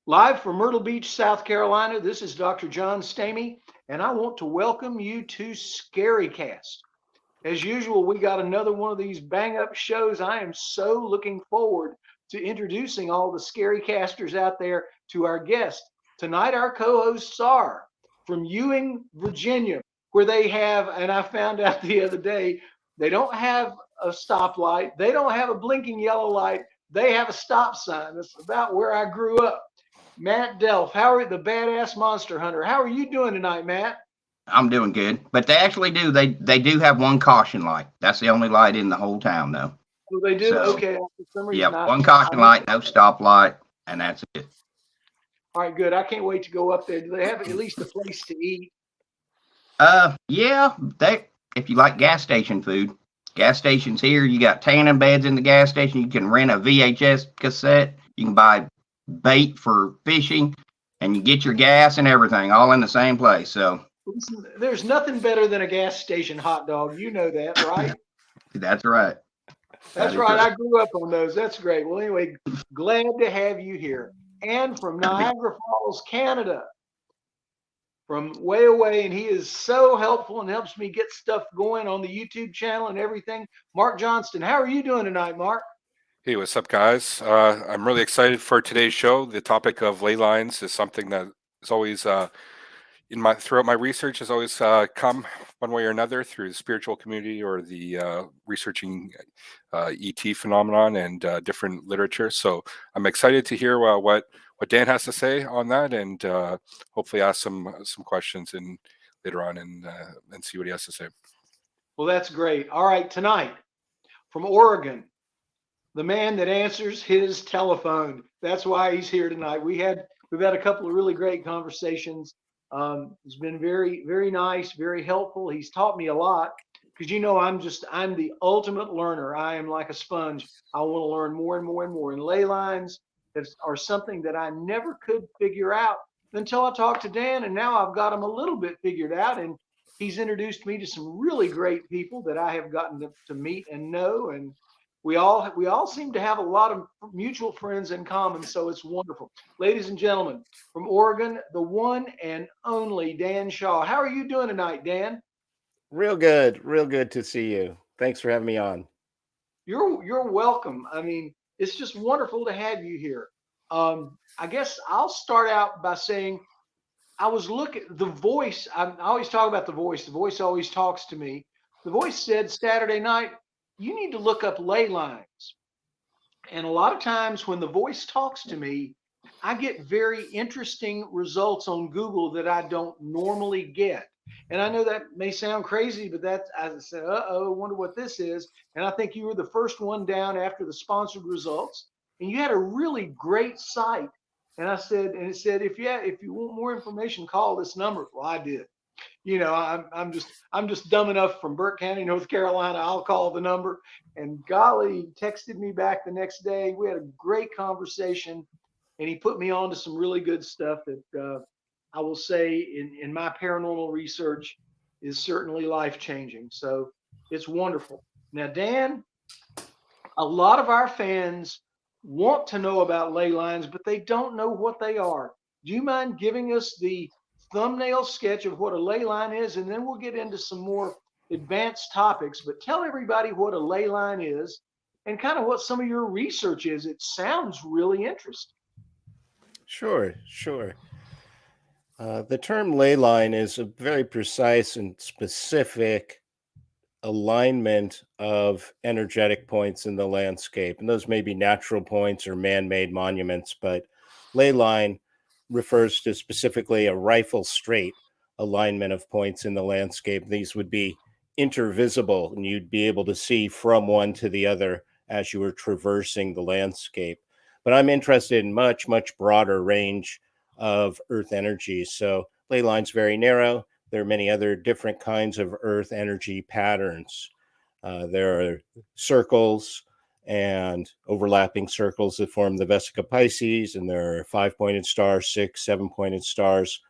Live from Myrtle Beach, South Carolina, this is Dr. John Stamey, and I want to welcome you to ScaryCast. As usual, we got another one of these bang up shows. I am so looking forward to introducing all the scary casters out there to our guest. Tonight, our co hosts are from Ewing, Virginia, where they have, and I found out the other day, they don't have a stoplight, they don't have a blinking yellow light, they have a stop sign. That's about where I grew up. Matt Delph, how are you, the badass monster hunter? How are you doing tonight, Matt? I'm doing good, but they actually do. They do have one caution light. That's the only light in the whole town, though. Oh, they do? So, Okay. For some reason, yep, I one caution missed light, it. no stoplight, and that's it. All right, good. I can't wait to go up there. Do they have at least a place to eat? Yeah, they. If you like gas station food, gas stations here. You got tanning beds in the gas station. You can rent a VHS cassette. You can buy bait for fishing, and you get your gas and everything all in the same place. So Listen, there's nothing better than a gas station hot dog. You know that, right? that's right. That That's is right. right. I grew up on those. That's great. Well, anyway, glad to have you here. And from Niagara Falls, Canada, from way away, and he is so helpful and helps me get stuff going on the YouTube channel and everything. Mark Johnston, how are you doing tonight, Mark? Hey, what's up, guys? I'm really excited for today's show. The topic of ley lines is something that is always throughout my research has always come one way or another through the spiritual community or the researching ET phenomenon and different literature. So I'm excited to hear what Dan has to say on that, and hopefully ask some questions and later on and see what he has to say. Well, that's great. All right, tonight from Oregon, the man that answers his telephone. That's why he's here tonight. We've had a couple of really great conversations. It's been very, very nice, very helpful. He's taught me a lot because I'm the ultimate learner. I am like a sponge. I want to learn more and more and more. And ley lines are something that I never could figure out until I talked to Dan, and now I've got them a little bit figured out. And he's introduced me to some really great people that I have gotten to meet and know, and we all seem to have a lot of mutual friends in common, so it's wonderful. Ladies and gentlemen, from Oregon, the one and only Dan Shaw. How are you doing tonight, Dan? Real good to see you. Thanks for having me on. You're welcome. I mean, it's just wonderful to have you here. I guess I'll start out by saying I was looking the voice. I always talk about the voice. The voice always talks to me. The voice said Saturday night, you need to look up ley lines. And a lot of times when the voice talks to me, I get very interesting results on Google that I don't normally get. And I know that may sound crazy, but that's, I said, I wonder what this is. And I think you were the first one down after the sponsored results. And you had a really great site. And it said, if you want more information, call this number. Well, I did. I'm just dumb enough from Burke County, North Carolina. I'll call the number. And golly, he texted me back the next day. We had a great conversation, and he put me on to some really good stuff that I will say in my paranormal research is certainly life changing. So it's wonderful. Now, Dan, a lot of our fans want to know about ley lines, but they don't know what they are. Do you mind giving us the thumbnail sketch of what a ley line is, and then we'll get into some more advanced topics? But tell everybody what a ley line is and kind of what some of your research is. It sounds really interesting. Sure. The term ley line is a very precise and specific alignment of energetic points in the landscape. And those may be natural points or man-made monuments, but ley line refers to specifically a rifle straight alignment of points in the landscape. These would be intervisible, and you'd be able to see from one to the other as you were traversing the landscape. But I'm interested in much broader range of earth energy. So ley line's very narrow. There are many other different kinds of earth energy patterns. There are circles and overlapping circles that form the Vesica Pisces, and there are 5-pointed stars, 6, 7-pointed stars,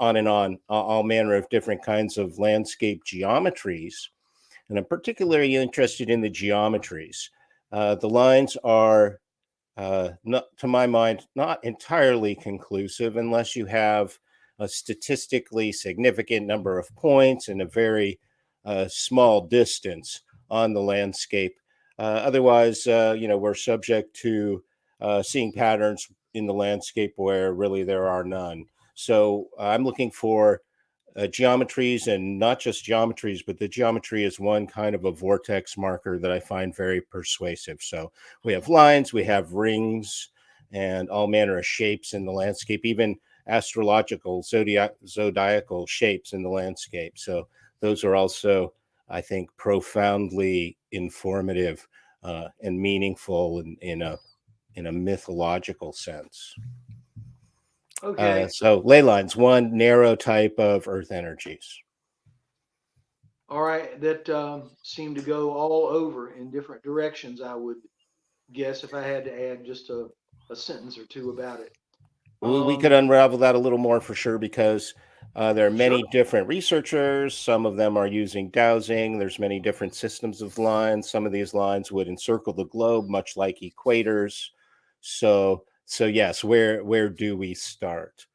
on and on, all manner of different kinds of landscape geometries. And I'm particularly interested in the geometries. The lines are not, to my mind, not entirely conclusive unless you have a statistically significant number of points and a very small distance on the landscape. Otherwise, we're subject to seeing patterns in the landscape where really there are none. So I'm looking for geometries, and not just geometries, but the geometry is one kind of a vortex marker that I find very persuasive. So we have lines, we have rings, and all manner of shapes in the landscape, even astrological zodiacal shapes in the landscape. So those are also, I think, profoundly informative and meaningful in a mythological sense. Okay. So ley lines, one narrow type of earth energies. All right. That seem to go all over in different directions, I would guess, if I had to add just a sentence or two about it. We could unravel that a little more for sure, because there are many Sure. different researchers. Some of them are using dowsing. There's many different systems of lines. Some of these lines would encircle the globe, much like equators. So yes, where do we start?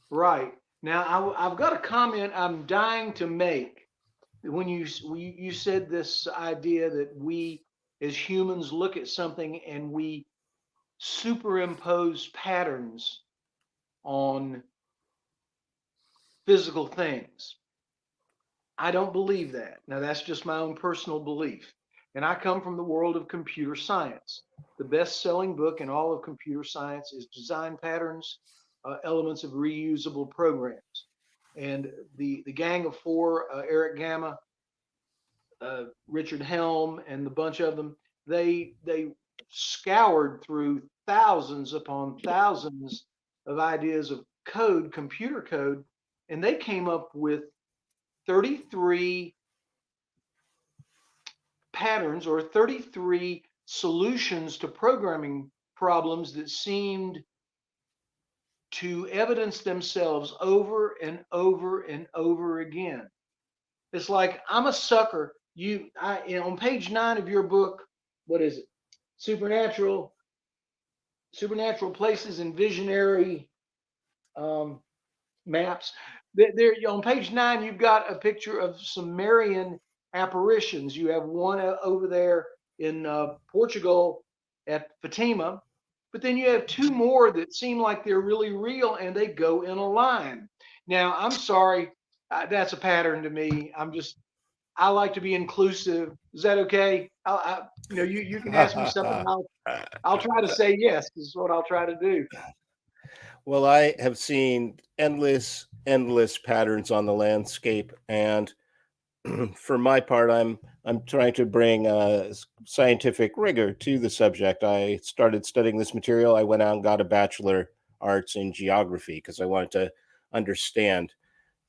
Right. Now, I've got a comment I'm dying to make. When you said this idea that we as humans look at something and we superimpose patterns on physical things. I don't believe that. Now, that's just my own personal belief. And I come from the world of computer science. The best selling book in all of computer science is Design Patterns, Elements of Reusable Programs. And the gang of four, Eric Gamma, Richard Helm, and the bunch of them, they scoured through thousands upon thousands of ideas of code, computer code, and they came up with 33 patterns or 33 solutions to programming problems that seemed to evidence themselves over and over and over again. It's like I'm a sucker. On page 9 of your book, what is it? Supernatural places and visionary maps. There on page 9, you've got a picture of Sumerian apparitions. You have one over there in Portugal at Fatima, but then you have two more that seem like they're really real and they go in a line. Now, I'm sorry, that's a pattern to me. I like to be inclusive. Is that okay? You can ask me something. I'll try to say yes. This is what I'll try to do. Well, I have seen endless patterns on the landscape, and for my part, I'm trying to bring scientific rigor to the subject. I started studying this material. I went out and got a bachelor arts in geography because I wanted to understand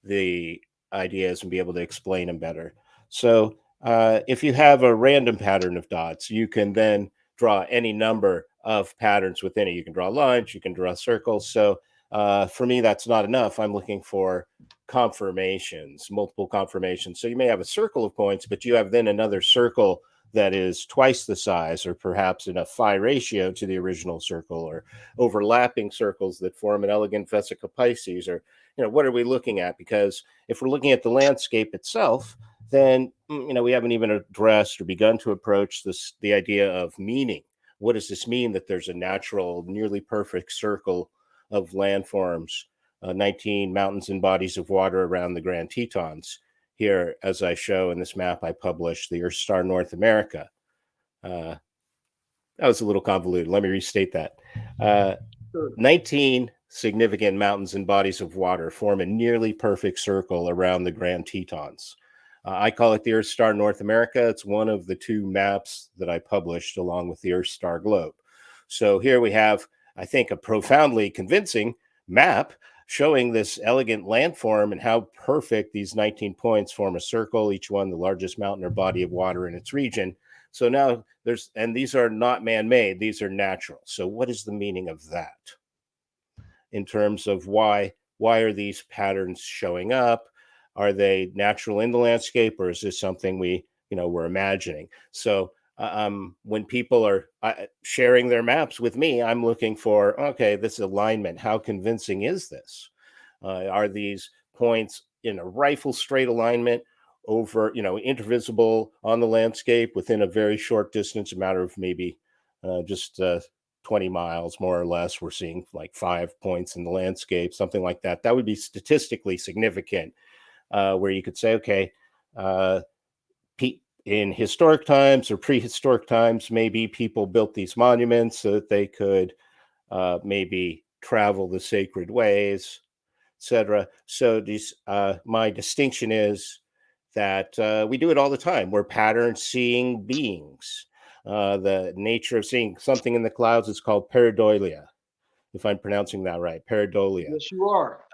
the ideas and be able to explain them better. So, if you have a random pattern of dots, you can then draw any number of patterns within it. You can draw lines, you can draw circles. So, for me, that's not enough. I'm looking for conformations, multiple conformations. So you may have a circle of points, but you have then another circle that is twice the size, or perhaps in a phi ratio to the original circle, or overlapping circles that form an elegant vesica Pisces. Or, what are we looking at? Because if we're looking at the landscape itself, then we haven't even addressed or begun to approach the idea of meaning. What does this mean that there's a natural, nearly perfect circle of landforms, 19 mountains and bodies of water around the Grand Tetons? Here, as I show in this map I published, the Earth star North America. That was a little convoluted. Let me restate that. 19 significant mountains and bodies of water form a nearly perfect circle around the Grand Tetons. I call it the Earth star North America. It's one of the two maps that I published along with the Earth star globe. So here we have, I think, a profoundly convincing map showing this elegant landform and how perfect these 19 points form a circle, each one the largest mountain or body of water in its region. So now these are not man-made, these are natural. So what is the meaning of that in terms of why are these patterns showing up? Are they natural in the landscape, or is this something we're imagining? So when people are sharing their maps with me, I'm looking for, okay, this alignment. How convincing is this? Are these points in a rifle straight alignment over, intervisible on the landscape within a very short distance, a matter of maybe just 20 miles, more or less? We're seeing like 5 points in the landscape, something like that. That would be statistically significant, where you could say, okay, in historic times or prehistoric times, maybe people built these monuments so that they could maybe travel the sacred ways, etc. So my distinction is that we do it all the time. We're pattern seeing beings. The nature of seeing something in the clouds is called pareidolia, if I'm pronouncing that right, pareidolia. Yes, you are.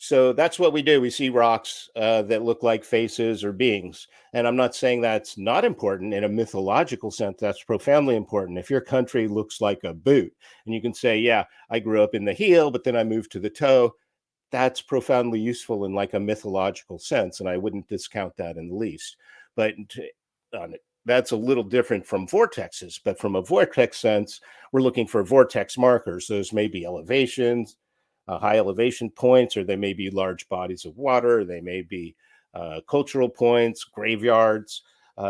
So that's what we do. We see rocks that look like faces or beings. And I'm not saying that's not important in a mythological sense. That's profoundly important. If your country looks like a boot, and you can say, yeah, I grew up in the heel, but then I moved to the toe, that's profoundly useful in like a mythological sense. And I wouldn't discount that in the least. But that's a little different from vortexes. But from a vortex sense, we're looking for vortex markers. Those may be elevations, high elevation points, or they may be large bodies of water. They may be cultural points, graveyards.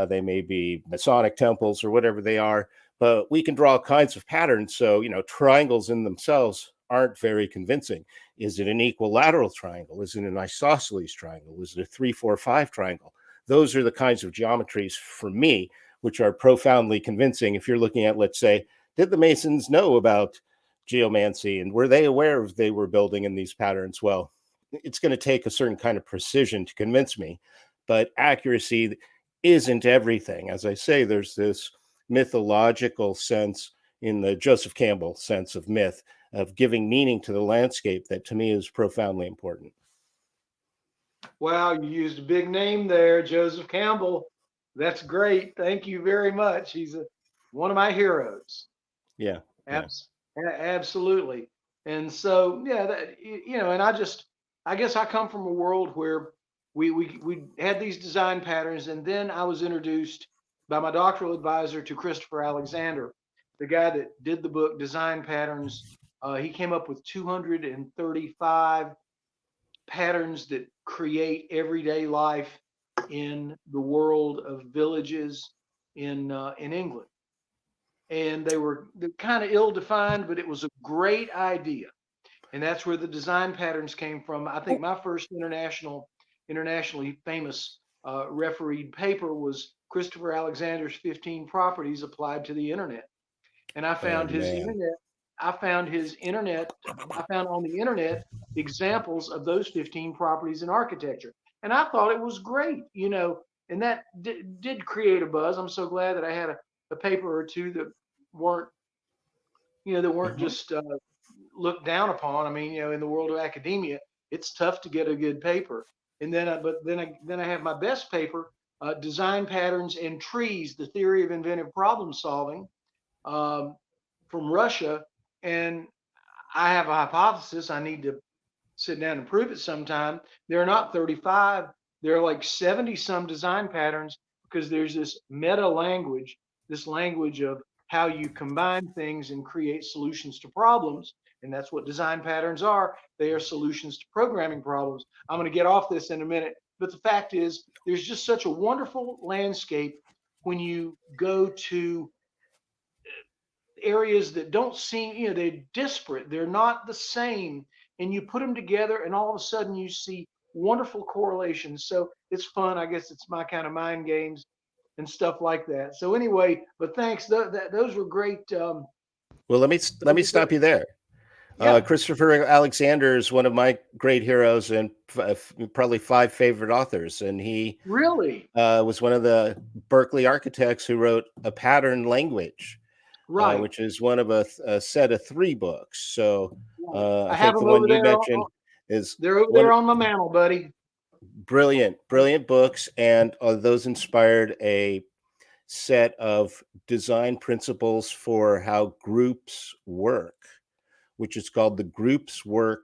They may be Masonic temples or whatever they are. But we can draw all kinds of patterns. So, triangles in themselves aren't very convincing. Is it an equilateral triangle? Is it an isosceles triangle? Is it a 3, 4, 5 triangle? Those are the kinds of geometries for me, which are profoundly convincing. If you're looking at, let's say, did the Masons know about geomancy and were they aware of they were building in these patterns? Well, it's going to take a certain kind of precision to convince me, but accuracy isn't everything. As I say, there's this mythological sense in the Joseph Campbell sense of myth, of giving meaning to the landscape, that to me is profoundly important. Wow, you used a big name there, Joseph Campbell. That's great. Thank you very much. He's one of my heroes. Yeah. Absolutely. And so, yeah, and I guess I come from a world where we had these design patterns, and then I was introduced by my doctoral advisor to Christopher Alexander, the guy that did the book Design Patterns. He came up with 235 patterns that create everyday life in the world of villages in England. And they're kind of ill-defined, but it was a great idea. And that's where the design patterns came from. I think my first internationally famous refereed paper was Christopher Alexander's 15 properties applied to the internet. And I found his internet. I found on the internet examples of those 15 properties in architecture. And I thought it was great, and that did create a buzz. I'm so glad that I had a paper or two that weren't just looked down upon. I mean, in the world of academia, it's tough to get a good paper. And then I have my best paper, Design Patterns and Trees: The Theory of Inventive Problem Solving, from Russia. And I have a hypothesis. I need to sit down and prove it sometime. There are not 35. There are like 70 some design patterns, because there's this meta language, this language of how you combine things and create solutions to problems. And that's what design patterns are. They are solutions to programming problems. I'm going to get off this in a minute. But the fact is, there's just such a wonderful landscape when you go to areas that don't seem, they're disparate. They're not the same. And you put them together, and all of a sudden you see wonderful correlations. So it's fun. I guess it's my kind of mind games and stuff like that. So anyway, but thanks. Those were great. Well, let me stop you there. Yeah. Christopher Alexander is one of my great heroes and probably 5 favorite authors. And he really was one of the Berkeley architects who wrote a pattern language, right, which is one of a set of 3 books. So I I have think the them one over you there. mentioned is They're over there on my mantle, buddy. brilliant books. And those inspired a set of design principles for how groups work, which is called the Group Works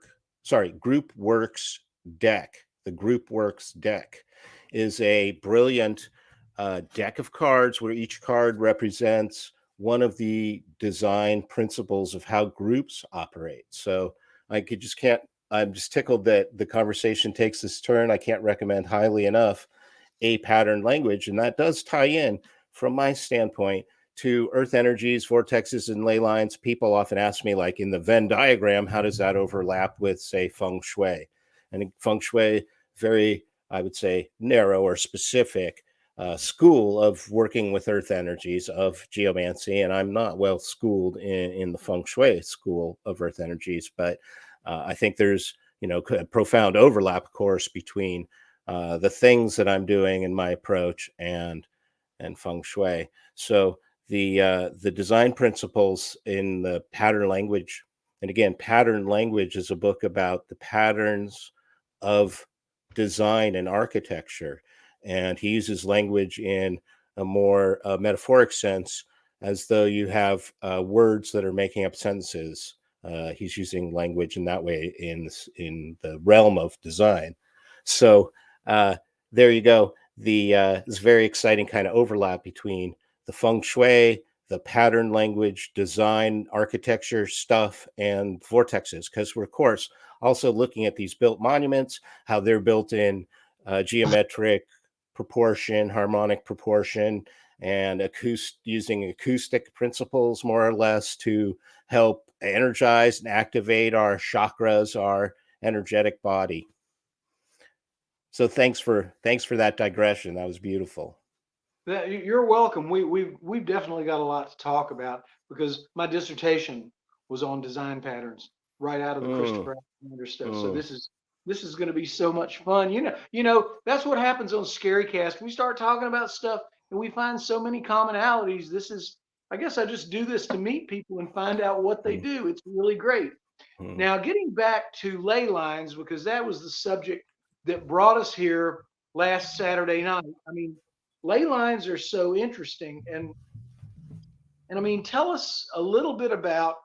deck. The Group Works deck is a brilliant deck of cards where each card represents one of the design principles of how groups operate. So I'm just tickled that the conversation takes this turn. I can't recommend highly enough a pattern language. And that does tie in, from my standpoint, to earth energies, vortexes, and ley lines. People often ask me, like in the Venn diagram, how does that overlap with, say, feng shui? And feng shui, very, I would say, narrow or specific school of working with earth energies, of geomancy. And I'm not well schooled in the feng shui school of earth energies, but I think there's, a profound overlap, of course, between the things that I'm doing in my approach and feng shui. So the design principles in the pattern language, and again, pattern language is a book about the patterns of design and architecture, and he uses language in a more metaphoric sense, as though you have words that are making up sentences. He's using language in that way in the realm of design. So there you go. This very exciting kind of overlap between the feng shui, the pattern language, design, architecture stuff, and vortexes, because we're, of course, also looking at these built monuments, how they're built in geometric proportion, harmonic proportion, and using acoustic principles, more or less, to help energize and activate our chakras, our energetic body. So thanks for that digression. That was beautiful. You're welcome. We've definitely got a lot to talk about, because my dissertation was on design patterns right out of the Christopher Alexander stuff. So this is going to be so much fun. That's what happens on ScaryCast. We start talking about stuff and we find so many commonalities. I guess I just do this to meet people and find out what they do. It's really great. Now, getting back to ley lines, because that was the subject that brought us here last Saturday night. I mean, ley lines are so interesting, and I mean, tell us a little bit about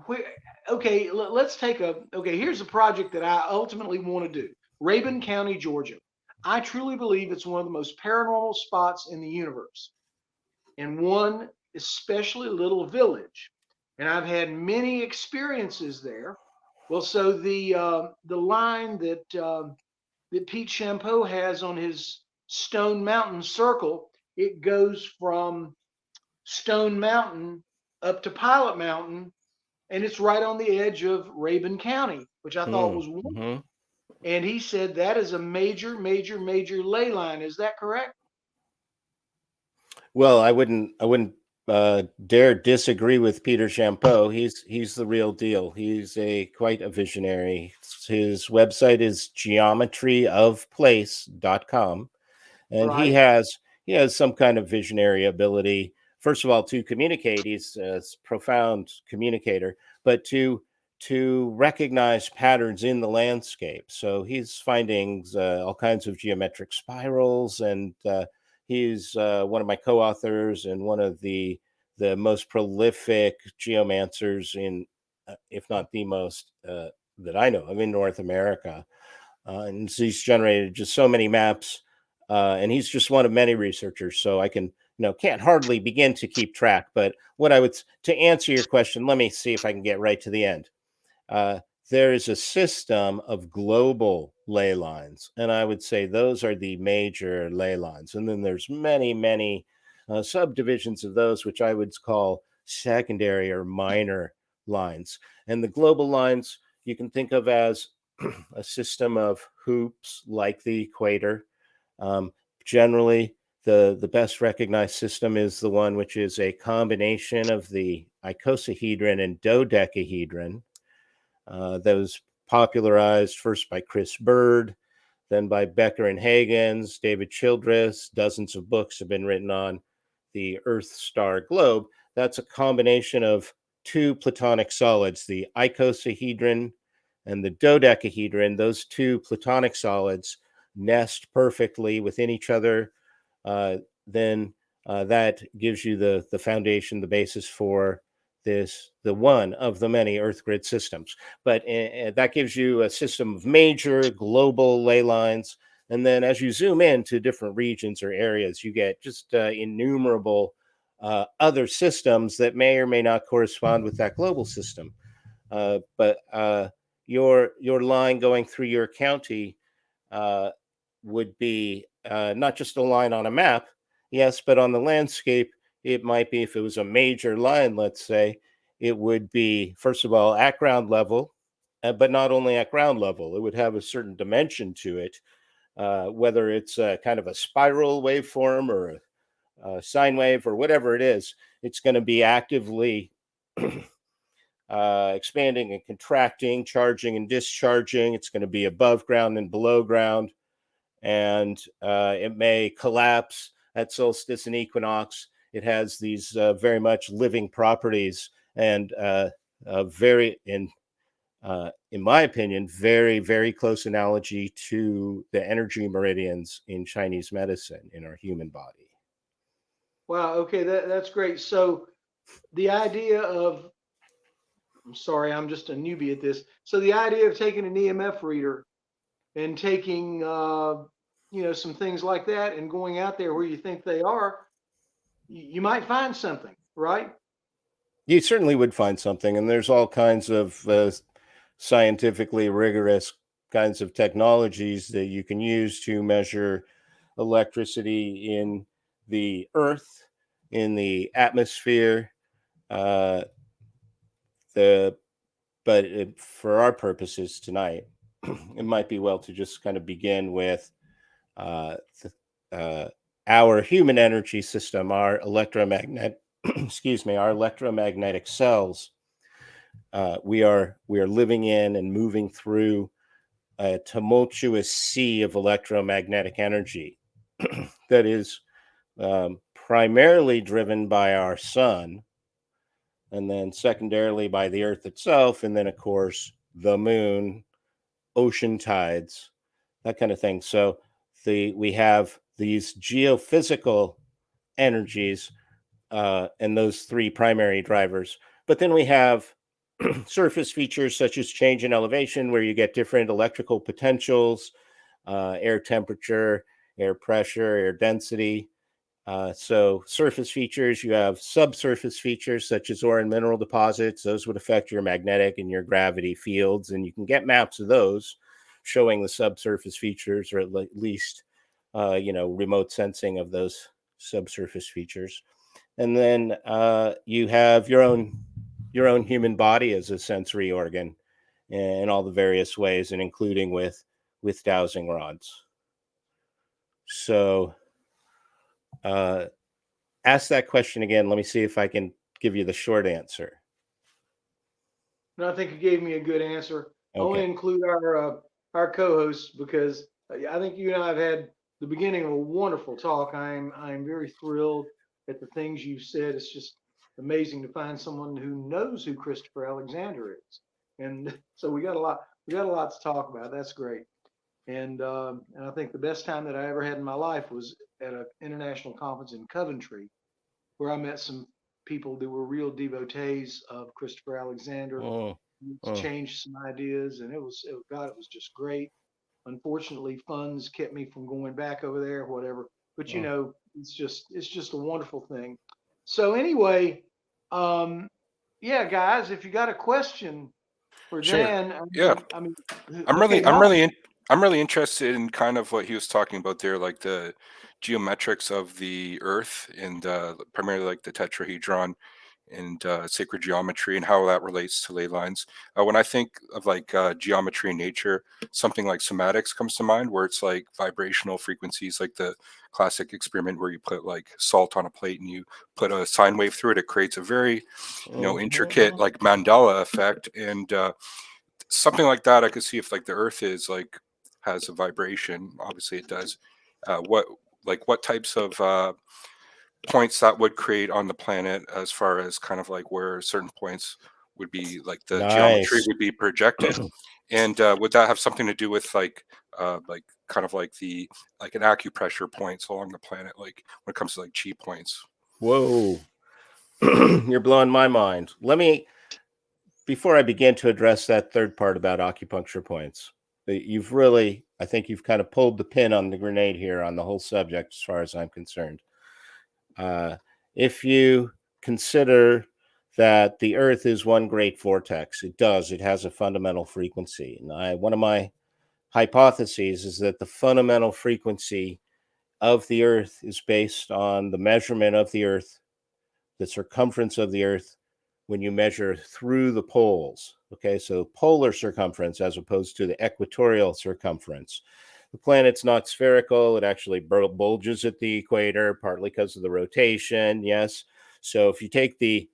let's take here's a project that I ultimately want to do. Rabun County, Georgia. I truly believe it's one of the most paranormal spots in the universe, and one especially little village. And I've had many experiences there. Well, so the line that Pete Champeau has on his Stone Mountain Circle, it goes from Stone Mountain up to Pilot Mountain, and it's right on the edge of Rabun County, which I thought was wonderful. And he said that is a major, major, major ley line. Is that correct? Well, I wouldn't dare disagree with Peter Champeau. He's the real deal. He's quite a visionary. His website is geometryofplace.com, and Right. he has some kind of visionary ability. First of all, to communicate, he's a profound communicator, but to recognize patterns in the landscape. So he's finding all kinds of geometric spirals, and he's one of my co-authors and one of the most prolific geomancers if not the most, that I know of in North America. And so he's generated just so many maps, and he's just one of many researchers. So I can't hardly begin to keep track. But to answer your question, let me see if I can get right to the end. There is a system of global ley lines, and I would say those are the major ley lines. And then there's many, many subdivisions of those, which I would call secondary or minor lines. And the global lines you can think of as a system of hoops like the equator. Generally, the best recognized system is the one which is a combination of the icosahedron and dodecahedron. That was popularized first by Chris Bird, then by Becker and Huygens, David Childress. Dozens of books have been written on the Earth star globe. That's a combination of two platonic solids, the icosahedron and the dodecahedron. Those two platonic solids nest perfectly within each other. Then that gives you the foundation, the basis for the one of the many Earth grid systems. But that gives you a system of major global ley lines. And then as you zoom into different regions or areas, you get just innumerable other systems that may or may not correspond with that global system. But your line going through your county would be not just a line on a map, yes, but on the landscape, it might be, if it was a major line, let's say, it would be, first of all, at ground level, but not only at ground level, it would have a certain dimension to it, whether it's kind of a spiral waveform or a sine wave or whatever it is, it's going to be actively expanding and contracting, charging and discharging. It's going to be above ground and below ground. And it may collapse at solstice and equinox. It has these very much living properties, and very, in my opinion, very, very close analogy to the energy meridians in Chinese medicine in our human body. Wow. Okay, that's great. So the idea of, I'm sorry, I'm just a newbie at this. So the idea of taking an EMF reader and taking, some things like that and going out there where you think they are, you might find something, right? You certainly would find something, and there's all kinds of scientifically rigorous kinds of technologies that you can use to measure electricity in the earth, in the atmosphere. But for our purposes tonight, it might be well to just kind of begin with our human energy system, our electromagnetic, our electromagnetic cells. We are living in and moving through a tumultuous sea of electromagnetic energy that is primarily driven by our sun, and then secondarily by the earth itself, and then of course the moon, ocean tides, that kind of thing. So we have these geophysical energies and those three primary drivers. But then we have surface features such as change in elevation, where you get different electrical potentials, air temperature, air pressure, air density. So surface features, you have subsurface features such as ore and mineral deposits. Those would affect your magnetic and your gravity fields, and you can get maps of those showing the subsurface features, or at least remote sensing of those subsurface features. And then you have your own human body as a sensory organ in all the various ways, and including with dowsing rods. So ask that question again. Let me see if I can give you the short answer. No, I think you gave me a good answer. Okay. Only include our co-hosts, because I think you and I have had the beginning of a wonderful talk. I'm very thrilled at the things you said. It's just amazing to find someone who knows who Christopher Alexander is, and so we got a lot to talk about. That's great. And I think the best time that I ever had in my life was at an international conference in Coventry, where I met some people that were real devotees of Christopher Alexander. Changed some ideas, and it was just great. Unfortunately, funds kept me from going back over there, or whatever. But it's just a wonderful thing. So anyway, yeah, guys, if you got a question for Sure. Dan, I'm really interested in kind of what he was talking about there, like the geometrics of the Earth, and primarily like the tetrahedron and sacred geometry, and how that relates to ley lines. When I think of like geometry in nature, something like somatics comes to mind, where it's like vibrational frequencies, like the classic experiment where you put like salt on a plate and you put a sine wave through it. It creates a very intricate like mandala effect, and something like that. I could see if like the Earth is like has a vibration. Obviously, it does. What types of points that would create on the planet, as far as kind of like where certain points would be, like the geometry would be projected, and would that have something to do with like kind of like an acupressure points along the planet, like when it comes to like chi points? Whoa, you're blowing my mind. Before I begin to address that third part about acupuncture points, you've really I think you've kind of pulled the pin on the grenade here on the whole subject, as far as I'm concerned. If you consider that the Earth is one great vortex, it has a fundamental frequency. And one of my hypotheses is that the fundamental frequency of the Earth is based on the measurement of the Earth, the circumference of the Earth, when you measure through the poles. Okay, so polar circumference as opposed to the equatorial circumference. The planet's not spherical. It actually bulges at the equator, partly because of the rotation. Yes. So if you take the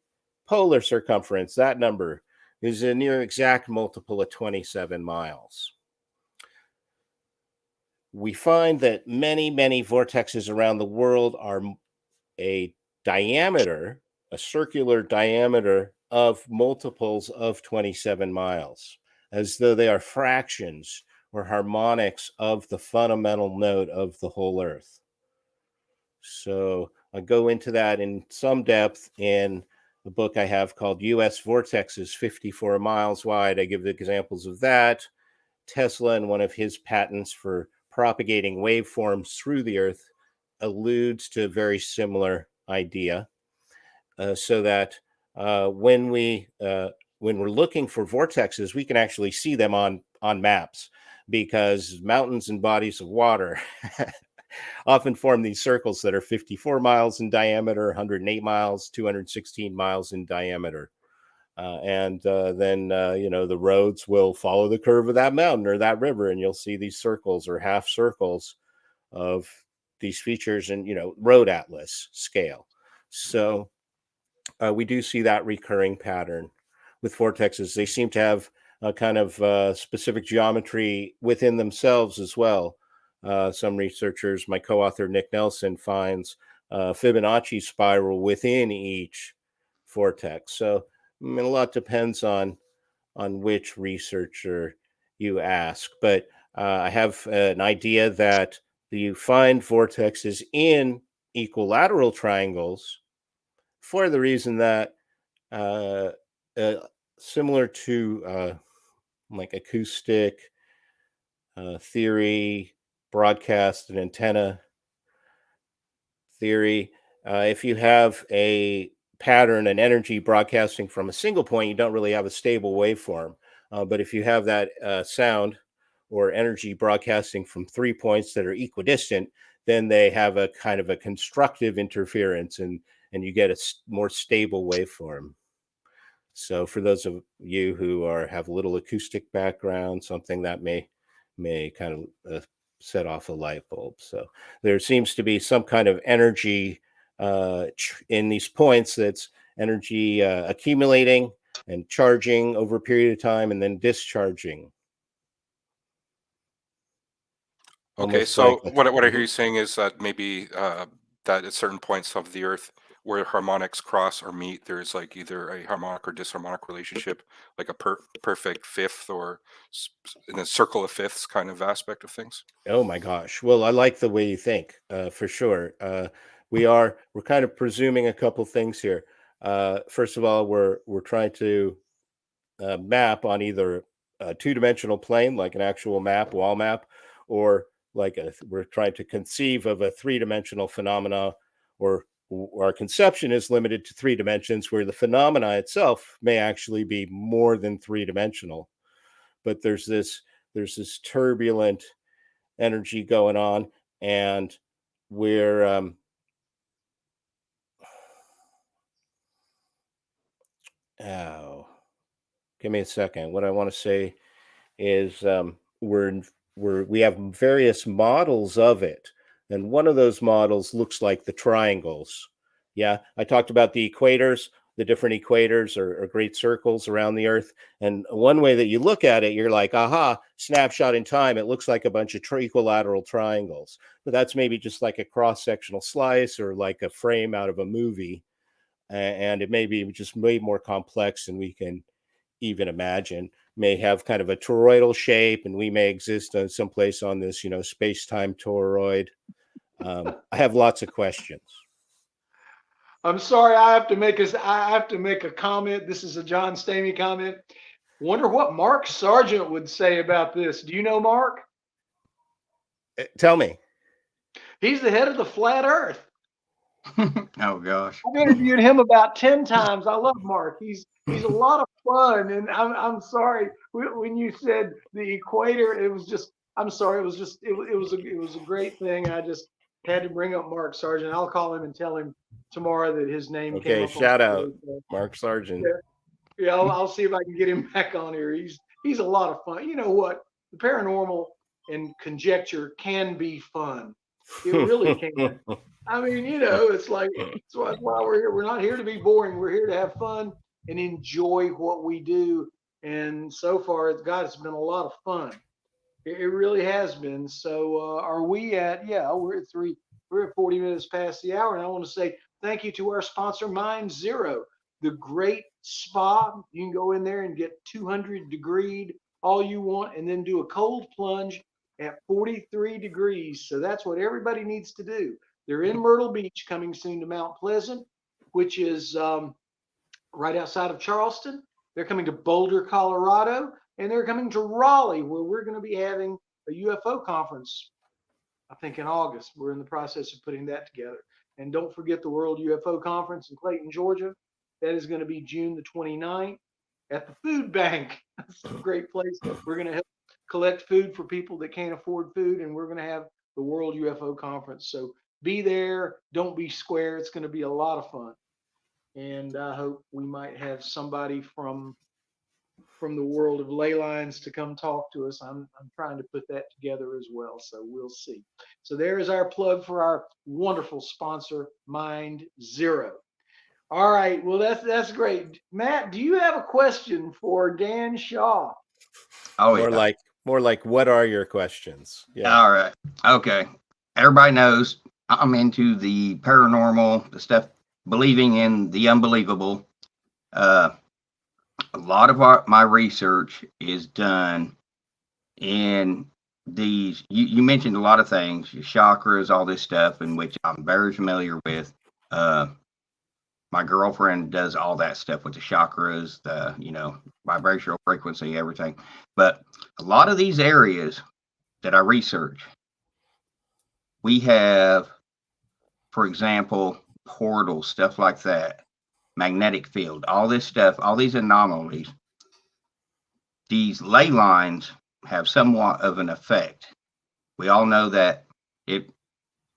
polar circumference, that number is a near exact multiple of 27 miles. We find that many, many vortexes around the world are a circular diameter of multiples of 27 miles, as though they are fractions or harmonics of the fundamental note of the whole Earth. So I go into that in some depth in the book I have called U.S. Vortexes 54 Miles Wide. I give the examples of that. Tesla, in one of his patents for propagating waveforms through the Earth, alludes to a very similar idea, so that when we're looking for vortexes, we can actually see them on maps, because mountains and bodies of water often form these circles that are 54 miles in diameter, 108 miles, 216 miles in diameter. Then the roads will follow the curve of that mountain or that river, and you'll see these circles or half circles of these features in, road atlas scale. So we do see that recurring pattern with vortexes. They seem to have a kind of specific geometry within themselves as well. Some researchers, my co-author Nick Nelson, finds Fibonacci spiral within each vortex. So a lot depends on which researcher you ask. But I have an idea that you find vortexes in equilateral triangles for the reason that similar to like acoustic theory, broadcast and antenna theory, if you have a pattern and energy broadcasting from a single point, you don't really have a stable waveform. But if you have that sound or energy broadcasting from 3 points that are equidistant, then they have a kind of a constructive interference, and you get a more stable waveform. So for those of you who have a little acoustic background, something that may kind of set off a light bulb. So there seems to be some kind of energy in these points, that's energy accumulating and charging over a period of time and then discharging. Okay, so what I hear you saying is that maybe that at certain points of the Earth where harmonics cross or meet, there's like either a harmonic or disharmonic relationship, like a perfect fifth or in a circle of fifths kind of aspect of things. Oh my gosh. Well, I like the way you think, for sure. We're kind of presuming a couple things here. First of all, we're trying to map on either a two-dimensional plane, like an actual map, wall map, or like we're trying to conceive of a three-dimensional phenomena, or our conception is limited to 3 dimensions, where the phenomena itself may actually be more than 3-dimensional. But there's this turbulent energy going on, and we're give me a second. What I want to say is we have various models of it, and one of those models looks like the triangles. Yeah, I talked about the equators. The different equators are great circles around the Earth, and one way that you look at it, you're like, aha, snapshot in time, it looks like a bunch of equilateral triangles. But that's maybe just like a cross-sectional slice or like a frame out of a movie, and it may be just way more complex than we can even imagine. May have kind of a toroidal shape, and we may exist someplace on this, space-time toroid. I have lots of questions. I'm sorry, I have to make a comment. This is a John Stamey comment. Wonder what Mark Sargent would say about this. Do you know Mark? Tell me. He's the head of the Flat Earth. Oh gosh. I've interviewed him about 10 times. I love Mark. He's a lot of fun. And I'm sorry when you said the equator, it was just, I'm sorry. It was just, it was a great thing. I just had to bring up Mark Sargent. I'll call him and tell him tomorrow that his name came Okay, up. shout out Mark Sargent. Yeah, I'll see if I can get him back on here. He's a lot of fun. You know what? The paranormal and conjecture can be fun. It really can. I mean, it's like that's why we're here. We're not here to be boring. We're here to have fun and enjoy what we do. And so far, God, it's been a lot of fun. It really has been. So, are we at? Yeah, we're at 3. We're at 40 minutes past the hour, and I want to say thank you to our sponsor, Mind Zero, the great spa. You can go in there and get 200 degreed all you want, and then do a cold plunge at 43 degrees. So that's what everybody needs to do. They're in Myrtle Beach, coming soon to Mount Pleasant, which is right outside of Charleston. They're coming to Boulder, Colorado, and they're coming to Raleigh, where we're going to be having a UFO conference, I think in August. We're in the process of putting that together. And don't forget the World UFO Conference in Clayton, Georgia. That is going to be June the 29th at the food bank. That's a great place. We're going to help collect food for people that can't afford food, and we're going to have the World UFO Conference. So be there. Don't be square. It's going to be a lot of fun. And I hope we might have somebody from the world of ley lines to come talk to us. I'm trying to put that together as well. So we'll see. So there is our plug for our wonderful sponsor, Mind Zero. All right. Well, that's great. Matt, do you have a question for Dan Shaw? Oh, yeah. More like, what are your questions? Yeah. All right. Okay. Everybody knows I'm into the paranormal, the stuff, believing in the unbelievable. A lot of my research is done in these. You mentioned a lot of things, your chakras, all this stuff, in which I'm very familiar with. My girlfriend does all that stuff with the chakras, the vibrational frequency, everything. But a lot of these areas that I research, we have, for example, portals, stuff like that, magnetic field, all this stuff, all these anomalies. These ley lines have somewhat of an effect. We all know that it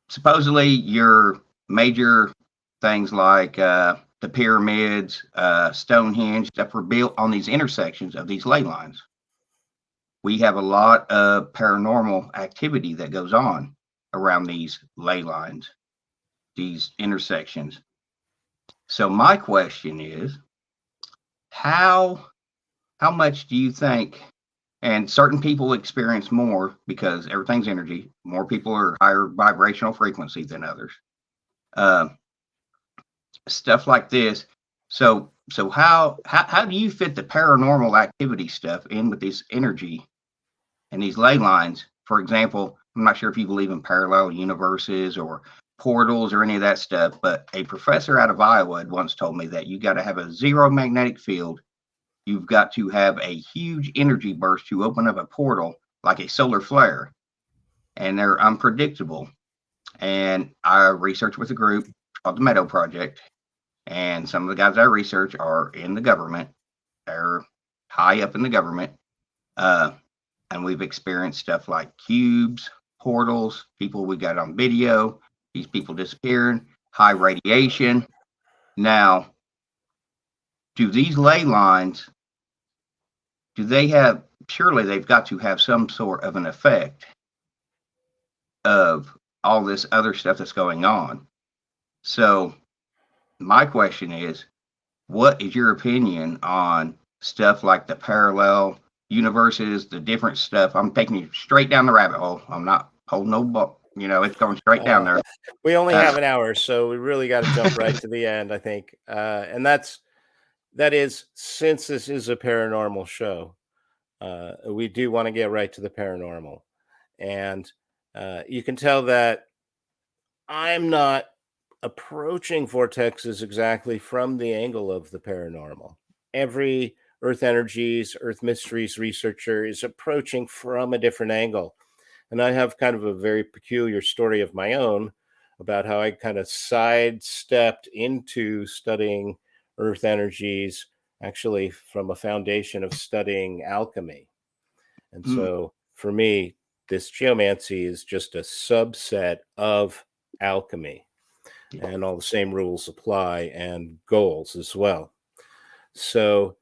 supposedly your major things like the pyramids, Stonehenge, stuff were built on these intersections of these ley lines. We have a lot of paranormal activity that goes on around these ley lines, these intersections. So my question is, how much do you think, and certain people experience more because everything's energy, more people are higher vibrational frequency than others, stuff like this. So how do you fit the paranormal activity stuff in with this energy and these ley lines? For example, I'm not sure if you believe in parallel universes or portals or any of that stuff, but a professor out of Iowa had once told me that you got to have a zero magnetic field. You've got to have a huge energy burst to open up a portal like a solar flare, and they're unpredictable. And I researched with a group called the Meadow Project, and some of the guys I research are in the government. They're high up in the government, and we've experienced stuff like cubes, portals, people we got on video, these people disappearing, high radiation. Now, do these ley lines, surely they've got to have some sort of an effect of all this other stuff that's going on. So my question is, what is your opinion on stuff like the parallel universes, the different stuff? I'm taking you straight down the rabbit hole. I'm not holding no book. It's going straight down there. We only have an hour, so we really got to jump right to the end, I think. And that is, since this is a paranormal show, we do want to get right to the paranormal. And you can tell that I'm not approaching vortexes exactly from the angle of the paranormal. Every Earth Energies, Earth Mysteries researcher is approaching from a different angle. And I have kind of a very peculiar story of my own about how I kind of sidestepped into studying earth energies, actually from a foundation of studying alchemy. And Mm. so for me, this geomancy is just a subset of alchemy, and all the same rules apply, and goals as well. So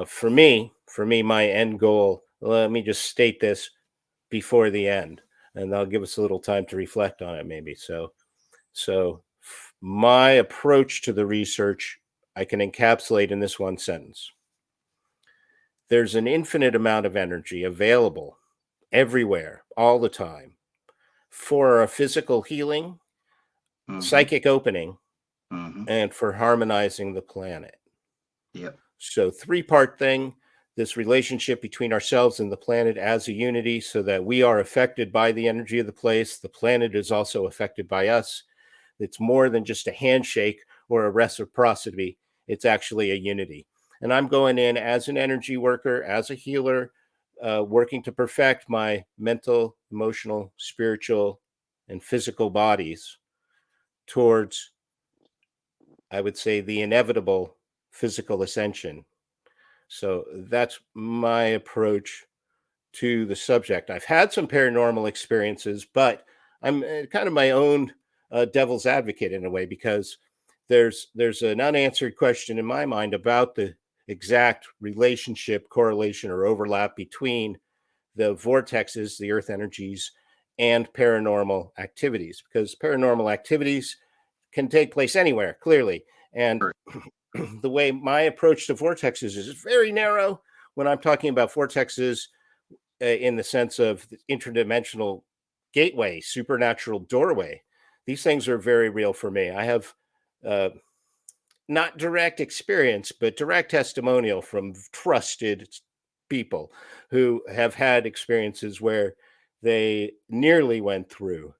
for me, my end goal, let me just state this before the end, and that'll give us a little time to reflect on it maybe. So my approach to the research, I can encapsulate in this one sentence. There's an infinite amount of energy available everywhere, all the time, for a physical healing, psychic opening, and for harmonizing the planet. Yep. So, three-part thing, this relationship between ourselves and the planet as a unity, so that we are affected by the energy of the place. The planet is also affected by us. It's more than just a handshake or a reciprocity. It's actually a unity. And I'm going in as an energy worker, as a healer, working to perfect my mental, emotional, spiritual, and physical bodies towards, I would say, the inevitable physical ascension. So that's my approach to the subject. I've had some paranormal experiences, but I'm kind of my own devil's advocate in a way, because there's an unanswered question in my mind about the exact relationship, correlation, or overlap between the vortexes, the earth energies, and paranormal activities, because paranormal activities can take place anywhere, clearly. And the way my approach to vortexes is very narrow. When I'm talking about vortexes in the sense of the interdimensional gateway, supernatural doorway, these things are very real for me. I have not direct experience, but direct testimonial from trusted people who have had experiences where they nearly went through.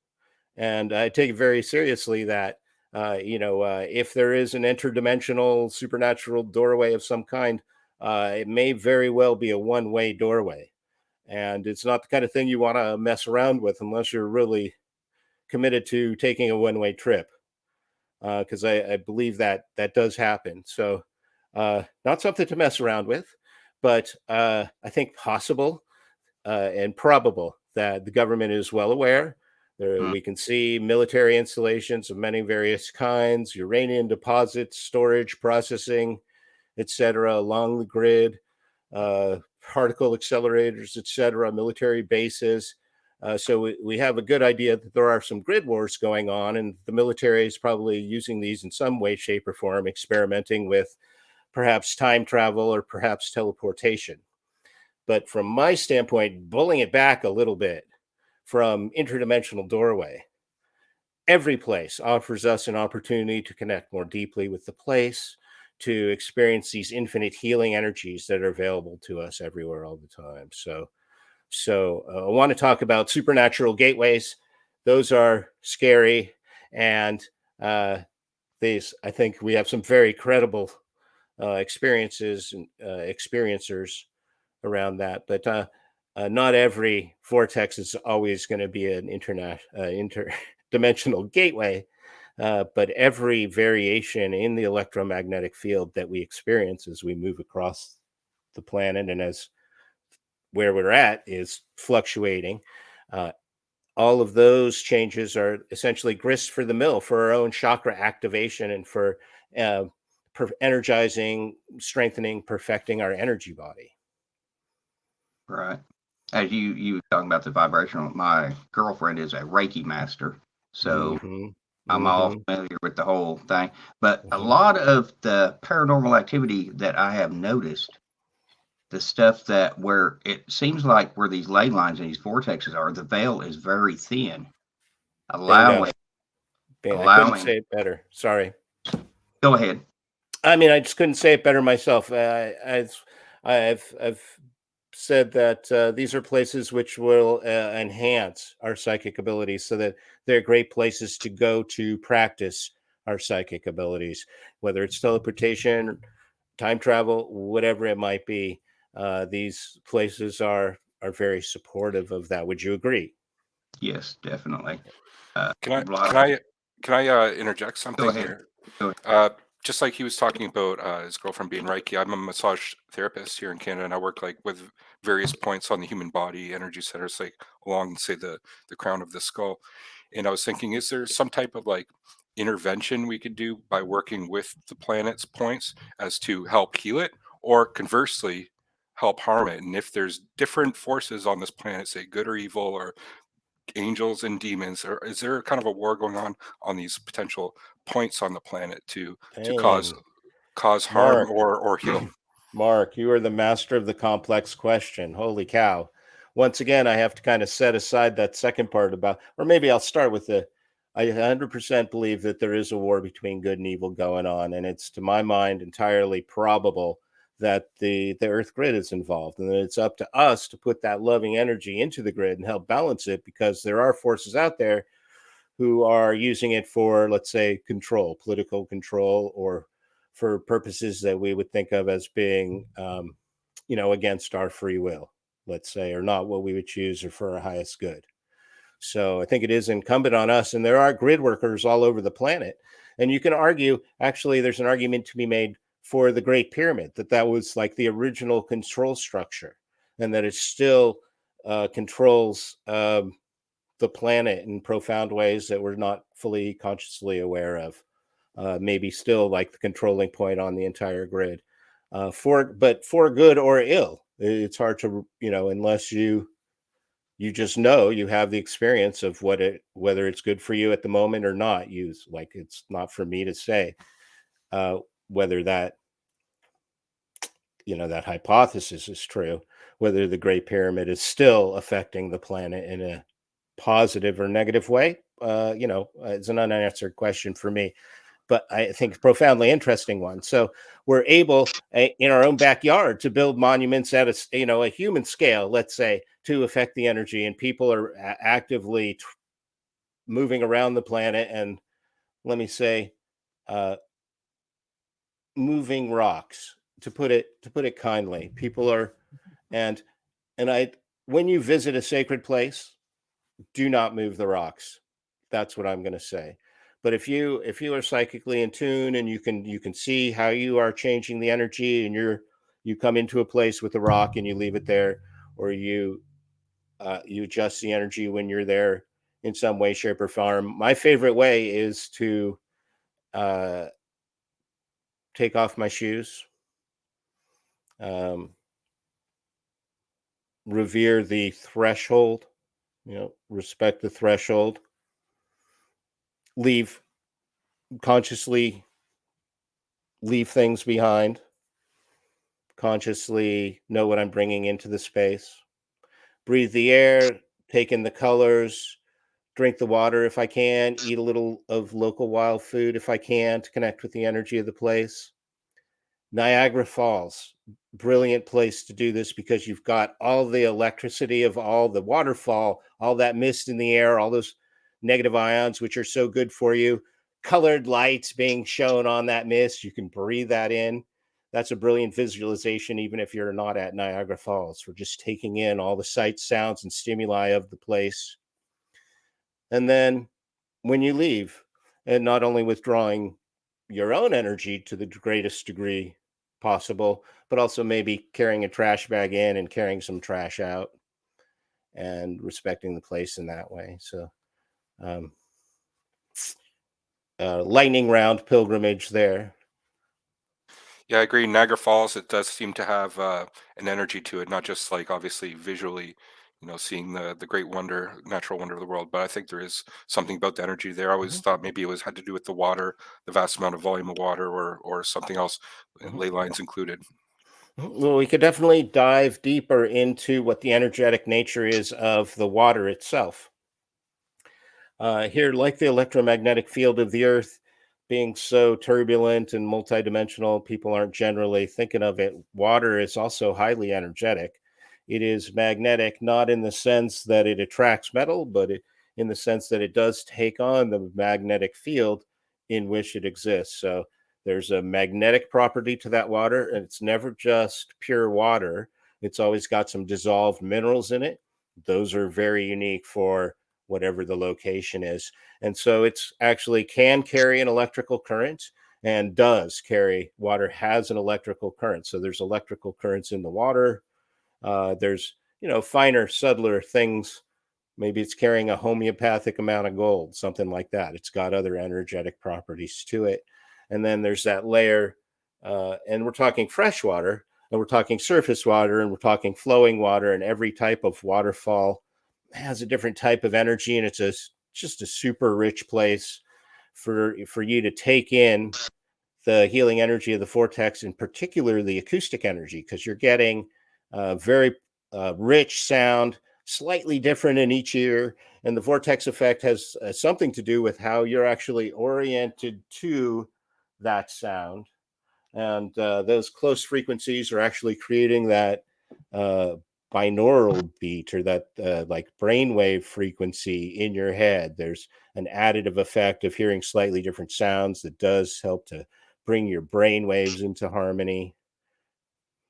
And I take it very seriously that, if there is an interdimensional supernatural doorway of some kind, it may very well be a one-way doorway. And it's not the kind of thing you want to mess around with unless you're really committed to taking a one-way trip. Because I believe that does happen. So not something to mess around with, but I think possible and probable that the government is well aware. We can see military installations of many various kinds, uranium deposits, storage, processing, etc., along the grid, particle accelerators, etc., military bases. So we have a good idea that there are some grid wars going on, and the military is probably using these in some way, shape, or form, experimenting with perhaps time travel or perhaps teleportation. But from my standpoint, pulling it back a little bit from interdimensional doorway, every place offers us an opportunity to connect more deeply with the place, to experience these infinite healing energies that are available to us everywhere all the time. So I want to talk about supernatural gateways. Those are scary, and these, I think, we have some very credible experiences and experiencers around that. But not every vortex is always going to be an interdimensional gateway. But every variation in the electromagnetic field that we experience as we move across the planet, and as where we're at is fluctuating, all of those changes are essentially grist for the mill for our own chakra activation and for energizing, strengthening, perfecting our energy body. Right. As you were talking about the vibrational, my girlfriend is a Reiki master, so I'm all familiar with the whole thing. But a lot of the paranormal activity that I have noticed, the stuff that where it seems like where these ley lines and these vortexes are, the veil is very thin, allowing. I couldn't say it better. Sorry. Go ahead. I mean, I just couldn't say it better myself. I've said that these are places which will enhance our psychic abilities, so that they're great places to go to practice our psychic abilities, whether it's teleportation, time travel, whatever it might be. These places are very supportive of that. Would you agree? Yes, definitely. Can I A lot can of- I can I interject something ahead. here? Go Just like he was talking about his girlfriend being Reiki, I'm a massage therapist here in Canada, and I work like with various points on the human body, energy centers, like along, say, the crown of the skull. And I was thinking, is there some type of like intervention we could do by working with the planet's points as to help heal it, or conversely, help harm it? And if there's different forces on this planet, say good or evil, or angels and demons, or is there kind of a war going on these potential points on the planet to Dang. cause harm Mark, or heal? Mark, you are the master of the complex question. Holy cow. Once again, I have to kind of set aside that second part about, or maybe I'll start with I 100% believe that there is a war between good and evil going on. And it's, to my mind, entirely probable that the Earth grid is involved, and that it's up to us to put that loving energy into the grid and help balance it, because there are forces out there who are using it for, let's say, control, political control, or for purposes that we would think of as being, against our free will, let's say, or not what we would choose or for our highest good. So I think it is incumbent on us, and there are grid workers all over the planet. And you can argue, actually, there's an argument to be made for the Great Pyramid, that was like the original control structure, and that it still controls the planet in profound ways that we're not fully consciously aware of. Maybe still like the controlling point on the entire grid. But for good or ill, it's hard to, unless you just know, you have the experience of whether it's good for you at the moment or not. It's not for me to say whether that that hypothesis is true, whether the Great Pyramid is still affecting the planet in a positive or negative way. It's an unanswered question for me, but I think a profoundly interesting one. So we're able in our own backyard to build monuments at a human scale, let's say, to affect the energy, and people are actively moving around the planet, and let me say, moving rocks, to put it kindly. People are, and I when you visit a sacred place, do not move the rocks. That's what I'm going to say. But if you are psychically in tune, and you can see how you are changing the energy, and you come into a place with a rock and you leave it there, or you adjust the energy when you're there in some way, shape, or form. My favorite way is to take off my shoes, um, revere the threshold, respect the threshold, consciously leave things behind, consciously know what I'm bringing into the space, breathe the air, take in the colors, drink the water if I can, eat a little of local wild food if I can, to connect with the energy of the place. Niagara Falls, brilliant place to do this, because you've got all the electricity of all the waterfall, all that mist in the air, all those negative ions, which are so good for you, colored lights being shown on that mist. You can breathe that in. That's a brilliant visualization, even if you're not at Niagara Falls, for just taking in all the sights, sounds, and stimuli of the place. And then when you leave, and not only withdrawing your own energy to the greatest degree possible, but also maybe carrying a trash bag in and carrying some trash out, and respecting the place in that way. So, lightning round pilgrimage there. Yeah, I agree. Niagara Falls, it does seem to have an energy to it, not just like obviously visually, seeing the great wonder, natural wonder of the world. But I think there is something about the energy there. I always Mhm. thought maybe it was had to do with the water, the vast amount of volume of water, or something else, Mhm. ley lines included. Well, we could definitely dive deeper into what the energetic nature is of the water itself. Here, like the electromagnetic field of the Earth being so turbulent and multidimensional, people aren't generally thinking of it. Water is also highly energetic. It is magnetic, not in the sense that it attracts metal, but in the sense that it does take on the magnetic field in which it exists. So there's a magnetic property to that water, and it's never just pure water. It's always got some dissolved minerals in it. Those are very unique for whatever the location is. And so it's actually can carry an electrical current and does carry. Water has an electrical current. So there's electrical currents in the water. There's, finer, subtler things. Maybe it's carrying a homeopathic amount of gold, something like that. It's got other energetic properties to it. And then there's that layer, and we're talking fresh water, and we're talking surface water, and we're talking flowing water, and every type of waterfall has a different type of energy, and it's just a super rich place for you to take in the healing energy of the vortex, in particular the acoustic energy, because you're getting very rich sound, slightly different in each ear. And the vortex effect has something to do with how you're actually oriented to that sound. And those close frequencies are actually creating that binaural beat, or that like brainwave frequency in your head. There's an additive effect of hearing slightly different sounds that does help to bring your brain waves into harmony.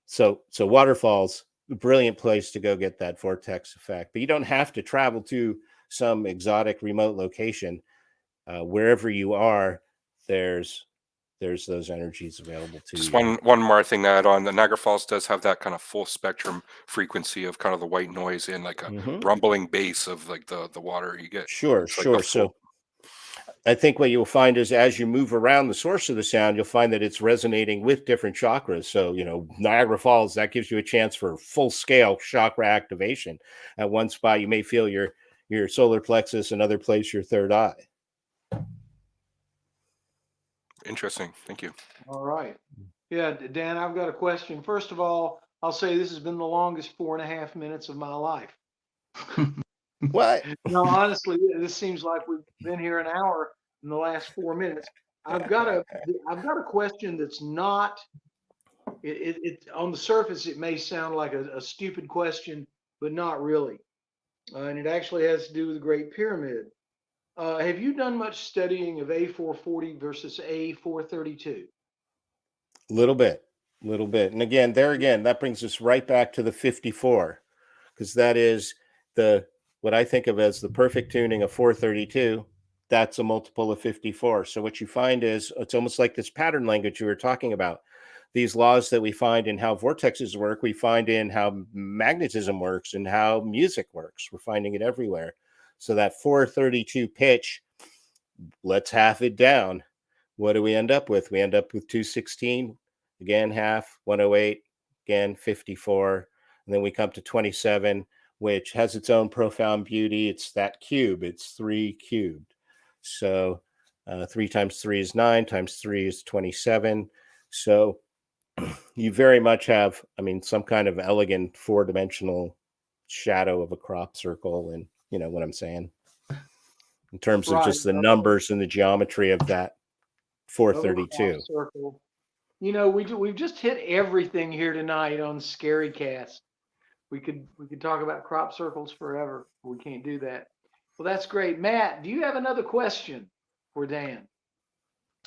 So waterfalls, a brilliant place to go get that vortex effect. But you don't have to travel to some exotic remote location. Wherever you are, there's those energies available to Just you. one more thing to add on. The Niagara Falls does have that kind of full spectrum frequency of kind of the white noise and like a rumbling bass of like the water you get. Sure. Like So I think what you'll find is as you move around the source of the sound, you'll find that it's resonating with different chakras. So, Niagara Falls, that gives you a chance for full scale chakra activation. At one spot, you may feel your solar plexus, another place, your third eye. Interesting. Thank you. All right. Yeah, Dan, I've got a question. First of all, I'll say this has been the longest 4.5 minutes of my life. What? No, honestly, this seems like we've been here an hour in the last 4 minutes. I've got a question that's not. It on the surface it may sound like a stupid question, but not really. And it actually has to do with the Great Pyramid. Have you done much studying of A440 versus A432? Little bit. And again, that brings us right back to the 54, because that is what I think of as the perfect tuning of 432. That's a multiple of 54. So what you find is it's almost like this pattern language you were talking about. These laws that we find in how vortexes work, we find in how magnetism works and how music works. We're finding it everywhere. So that 432 pitch, let's half it down. What do we end up with? We end up with 216, again half, 108, again 54. And then we come to 27, which has its own profound beauty. It's that cube. It's 3 cubed. So 3 times 3 is 9, times 3 is 27. So you very much have, some kind of elegant 4-dimensional shadow of a crop circle. And you know what I'm saying? In terms of just the numbers and the geometry of that 432. Circle. We've just hit everything here tonight on ScaryCast. We could talk about crop circles forever. We can't do that. Well, that's great. Matt, do you have another question for Dan?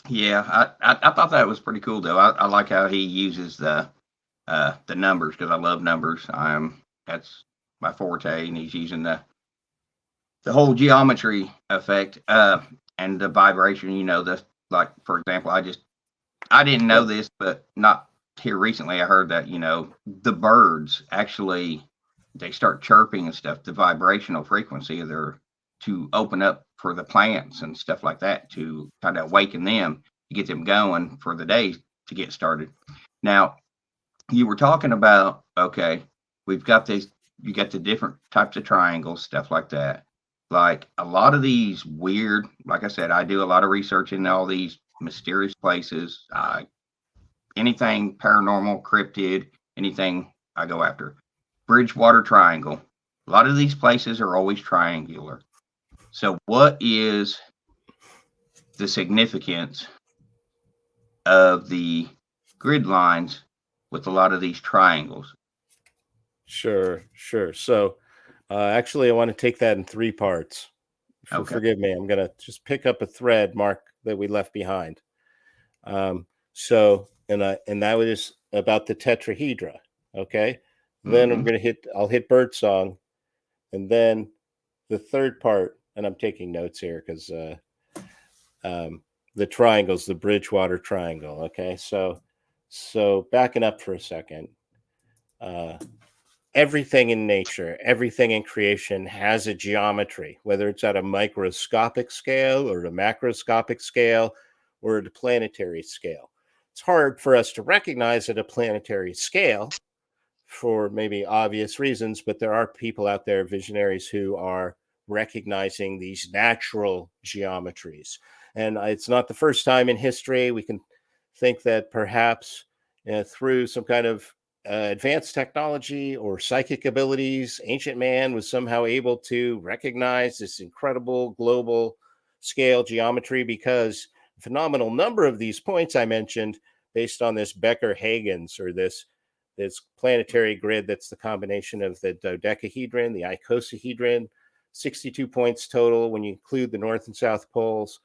Yeah, I thought that was pretty cool though. I like how he uses the numbers, because I love numbers. That's my forte, and he's using the whole geometry effect and the vibration. Like for example, I didn't know this, but not here recently. I heard that the birds actually, they start chirping and stuff. The vibrational frequency of their, to open up for the plants and stuff like that, to kind of awaken them, to get them going for the day to get started. Now, you were talking about, okay, we've got these, you got the different types of triangles, stuff like that. Like a lot of these weird, like I said, I do a lot of research in all these mysterious places. Anything paranormal, cryptid, anything I go after. Bridgewater Triangle. A lot of these places are always triangular. So what is the significance of the grid lines with a lot of these triangles? Sure. So actually, I want to take that in 3 parts. Okay. Forgive me. I'm going to just pick up a thread, Mark, that we left behind. And that was about the tetrahedra. Okay. Then I'll hit birdsong. And then the third part and I'm taking notes here because the triangle's the Bridgewater Triangle. Okay, so backing up for a second, everything in nature, everything in creation has a geometry, whether it's at a microscopic scale or a macroscopic scale or at a planetary scale. It's hard for us to recognize at a planetary scale for maybe obvious reasons, but there are people out there, visionaries, who are recognizing these natural geometries. And it's not the first time in history. We can think that perhaps through some kind of advanced technology or psychic abilities, ancient man was somehow able to recognize this incredible global scale geometry, because a phenomenal number of these points I mentioned, based on this Becker-Huygens, or this planetary grid that's the combination of the dodecahedron, the icosahedron, 62 points total when you include the north and south poles.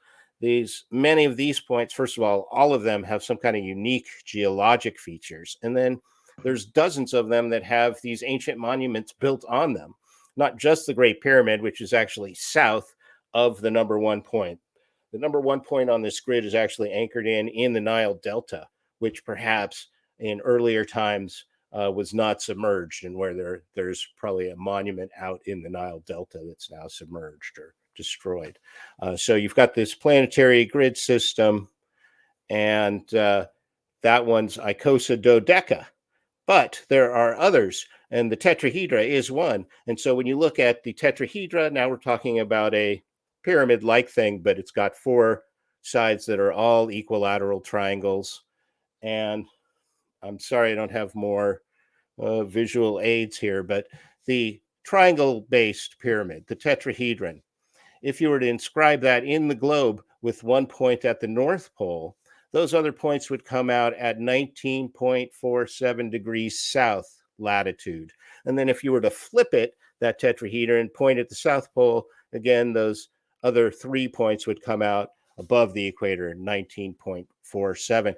Many of these points, first of all of them have some kind of unique geologic features. And then there's dozens of them that have these ancient monuments built on them. Not just the Great Pyramid, which is actually south of the number one point. The number one point on this grid is actually anchored in the Nile Delta, which perhaps in earlier times was not submerged, and where there's probably a monument out in the Nile Delta that's now submerged or destroyed. So you've got this planetary grid system, and that one's icosadodeca. But there are others, and the tetrahedra is one. And so when you look at the tetrahedra, now we're talking about a pyramid-like thing, but it's got four sides that are all equilateral triangles. And I'm sorry I don't have more visual aids here, but the triangle-based pyramid, the tetrahedron, if you were to inscribe that in the globe with one point at the North Pole, those other points would come out at 19.47 degrees south latitude. And then if you were to flip it, that tetrahedron, point at the South Pole, again, those other 3 points would come out above the equator, 19.47,